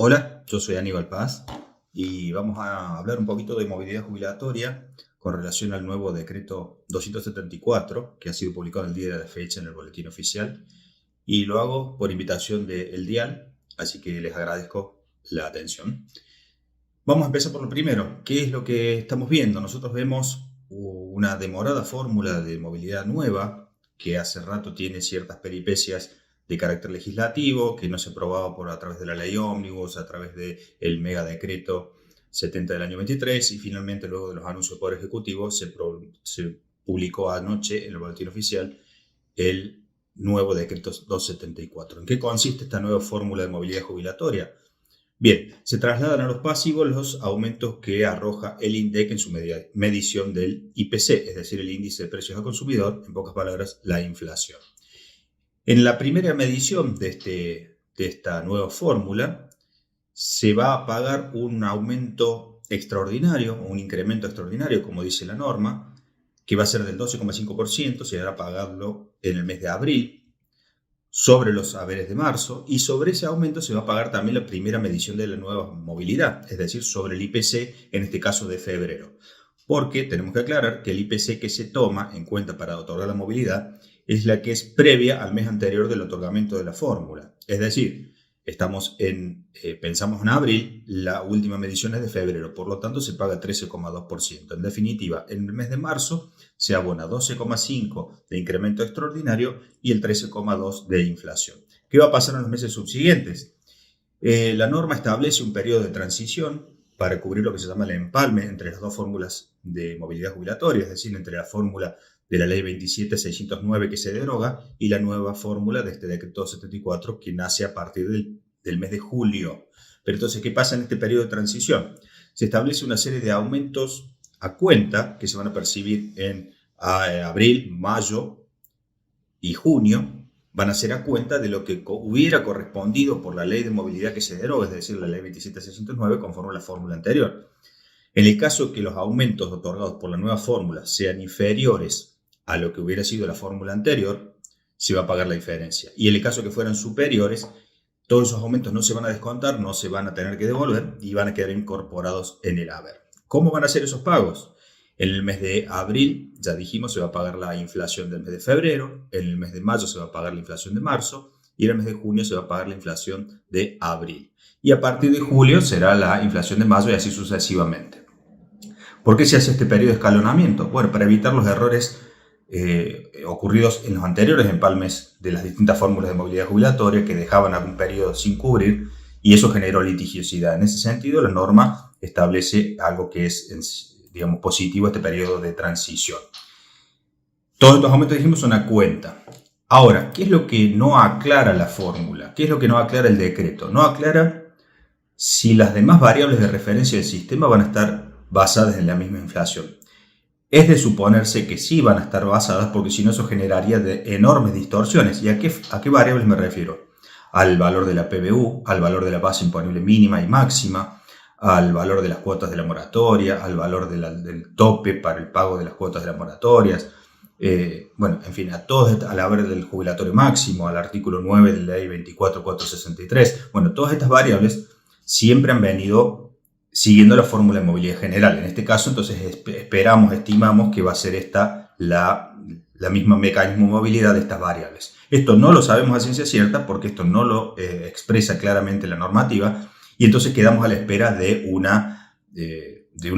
Hola, yo soy Aníbal Paz y vamos a hablar un poquito de movilidad jubilatoria con relación al nuevo decreto 274 que ha sido publicado el día de la fecha en el boletín oficial, y lo hago por invitación de El Dial, así que les agradezco la atención. Vamos a empezar por lo primero. ¿Qué es lo que estamos viendo? Nosotros vemos una demorada fórmula de movilidad nueva que hace rato tiene ciertas peripecias de carácter legislativo, que no se aprobaba a través de la ley ómnibus, a través del mega decreto 70 del año 23, y finalmente luego de los anuncios por ejecutivo se publicó anoche en el boletín oficial el nuevo decreto 274. ¿En qué consiste esta nueva fórmula de movilidad jubilatoria? Bien, se trasladan a los pasivos los aumentos que arroja el INDEC en su medición del IPC, es decir, el índice de precios al consumidor, en pocas palabras, la inflación. En la primera medición de esta nueva fórmula, se va a pagar un aumento extraordinario, un incremento extraordinario, como dice la norma, que va a ser del 12,5%, se va a pagarlo en el mes de abril, sobre los haberes de marzo, y sobre ese aumento se va a pagar también la primera medición de la nueva movilidad, es decir, sobre el IPC, en este caso de febrero. Porque tenemos que aclarar que el IPC que se toma en cuenta para otorgar la movilidad es la que es previa al mes anterior del otorgamiento de la fórmula. Es decir, pensamos en abril, la última medición es de febrero, por lo tanto se paga 13,2%. En definitiva, en el mes de marzo se abona 12,5% de incremento extraordinario y el 13,2% de inflación. ¿Qué va a pasar en los meses subsiguientes? La norma establece un periodo de transición para cubrir lo que se llama el empalme entre las dos fórmulas de movilidad jubilatoria, es decir, entre la fórmula de la ley 27.609 que se deroga y la nueva fórmula de este decreto 74 que nace a partir del mes de julio. Pero entonces, ¿qué pasa en este periodo de transición? Se establece una serie de aumentos a cuenta que se van a percibir en abril, mayo y junio. Van a ser a cuenta de lo que hubiera correspondido por la ley de movilidad que se deroga, es decir, la ley 27.609 conforme a la fórmula anterior. En el caso que los aumentos otorgados por la nueva fórmula sean inferiores a lo que hubiera sido la fórmula anterior, se va a pagar la diferencia. Y en el caso que fueran superiores, todos esos aumentos no se van a descontar, no se van a tener que devolver y van a quedar incorporados en el haber. ¿Cómo van a ser esos pagos? En el mes de abril, ya dijimos, se va a pagar la inflación del mes de febrero, en el mes de mayo se va a pagar la inflación de marzo y en el mes de junio se va a pagar la inflación de abril. Y a partir de julio será la inflación de mayo y así sucesivamente. ¿Por qué se hace este periodo de escalonamiento? Bueno, para evitar los errores ocurridos en los anteriores empalmes de las distintas fórmulas de movilidad jubilatoria que dejaban algún periodo sin cubrir y eso generó litigiosidad. En ese sentido, la norma establece algo que es, digamos, positivo este periodo de transición. Todos estos aumentos, dijimos, son a cuenta. Ahora, ¿qué es lo que no aclara la fórmula? ¿Qué es lo que no aclara el decreto? No aclara si las demás variables de referencia del sistema van a estar basadas en la misma inflación. Es de suponerse que sí van a estar basadas, porque si no eso generaría enormes distorsiones. ¿Y a qué variables me refiero? Al valor de la PBU, al valor de la base imponible mínima y máxima, al valor de las cuotas de la moratoria, al valor del tope para el pago de las cuotas de las moratorias, bueno, en fin, al haber del jubilatorio máximo, al artículo 9 de la ley 24.463. Bueno, todas estas variables siempre han venido siguiendo la fórmula de movilidad general. En este caso, entonces, estimamos que va a ser esta la misma mecanismo de movilidad de estas variables. Esto no lo sabemos a ciencia cierta porque esto no lo expresa claramente la normativa y entonces quedamos a la espera de una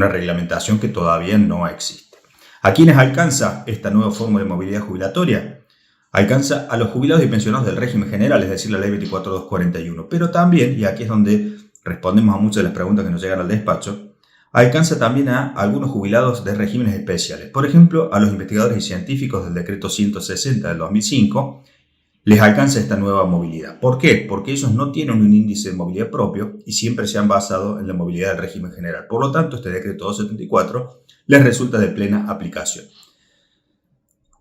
reglamentación que todavía no existe. ¿A quiénes alcanza esta nueva fórmula de movilidad jubilatoria? Alcanza a los jubilados y pensionados del régimen general, es decir, la ley 24.241, pero también, y aquí es donde respondemos a muchas de las preguntas que nos llegan al despacho, alcanza también a algunos jubilados de regímenes especiales. Por ejemplo, a los investigadores y científicos del decreto 160 del 2005 les alcanza esta nueva movilidad. ¿Por qué? Porque ellos no tienen un índice de movilidad propio y siempre se han basado en la movilidad del régimen general. Por lo tanto, este decreto 274 les resulta de plena aplicación.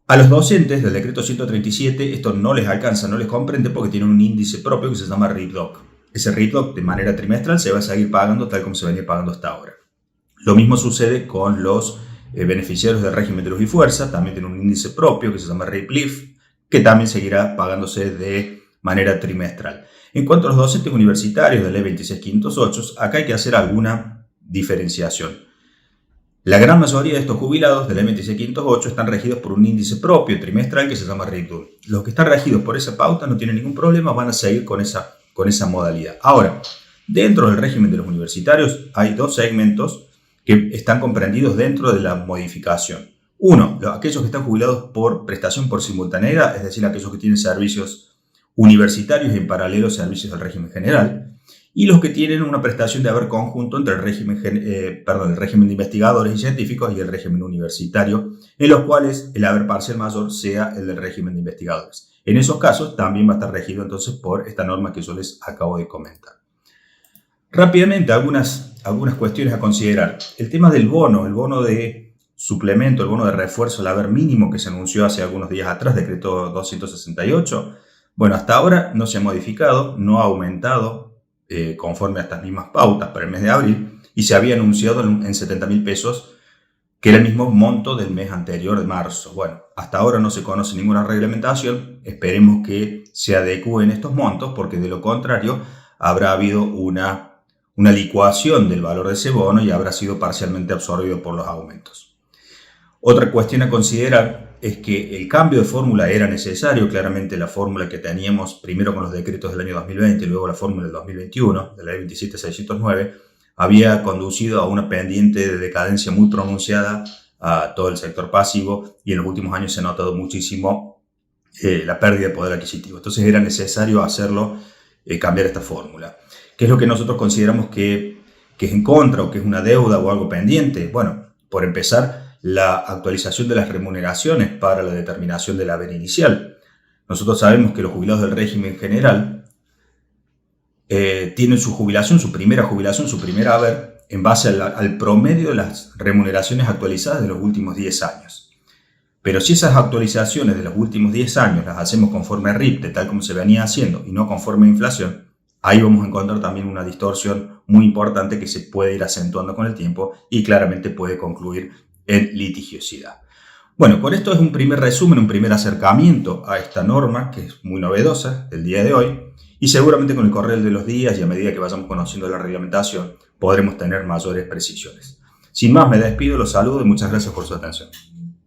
A los docentes del decreto 137 esto no les alcanza, no les comprende porque tienen un índice propio que se llama RIPDOC. Ese RIPDOC de manera trimestral se va a seguir pagando tal como se venía pagando hasta ahora. Lo mismo sucede con los beneficiarios del régimen de luz y fuerza, también tienen un índice propio que se llama RIPLIF, que también seguirá pagándose de manera trimestral. En cuanto a los docentes universitarios de ley 26508, acá hay que hacer alguna diferenciación. La gran mayoría de estos jubilados de la ley 26508 están regidos por un índice propio trimestral que se llama RIPDUL. Los que están regidos por esa pauta no tienen ningún problema, van a seguir con esa modalidad. Ahora, dentro del régimen de los universitarios hay dos segmentos que están comprendidos dentro de la modificación. Uno, aquellos que están jubilados por prestación por simultaneidad, es decir, aquellos que tienen servicios universitarios y en paralelo servicios del régimen general. Y los que tienen una prestación de haber conjunto entre el régimen de investigadores y científicos y el régimen universitario, en los cuales el haber parcial mayor sea el del régimen de investigadores. En esos casos también va a estar regido entonces por esta norma que yo les acabo de comentar. Rápidamente, algunas cuestiones a considerar. El tema del bono, el bono de suplemento, el bono de refuerzo al haber mínimo que se anunció hace algunos días atrás, decreto 268. Bueno, hasta ahora no se ha modificado, no ha aumentado conforme a estas mismas pautas para el mes de abril, y se había anunciado en 70.000 pesos, que era el mismo monto del mes anterior de marzo. Bueno, hasta ahora no se conoce ninguna reglamentación, esperemos que se adecúen estos montos, porque de lo contrario habrá habido una licuación del valor de ese bono y habrá sido parcialmente absorbido por los aumentos. Otra cuestión a considerar es que el cambio de fórmula era necesario. Claramente la fórmula que teníamos primero con los decretos del año 2020 y luego la fórmula del 2021, de la ley 27609, había conducido a una pendiente de decadencia muy pronunciada a todo el sector pasivo, y en los últimos años se ha notado muchísimo la pérdida de poder adquisitivo. Entonces era necesario hacerlo, cambiar esta fórmula. ¿Qué es lo que nosotros consideramos que es en contra o que es una deuda o algo pendiente? Bueno, por empezar, la actualización de las remuneraciones para la determinación del haber inicial. Nosotros sabemos que los jubilados del régimen general tienen su jubilación, su primera haber, en base al promedio de las remuneraciones actualizadas de los últimos 10 años. Pero si esas actualizaciones de los últimos 10 años las hacemos conforme a RIPTE, tal como se venía haciendo, y no conforme a inflación, ahí vamos a encontrar también una distorsión muy importante que se puede ir acentuando con el tiempo y claramente puede concluir en litigiosidad. Bueno, con esto es un primer resumen, un primer acercamiento a esta norma que es muy novedosa el día de hoy, y seguramente con el correr de los días y a medida que vayamos conociendo la reglamentación podremos tener mayores precisiones. Sin más, me despido, los saludo y muchas gracias por su atención.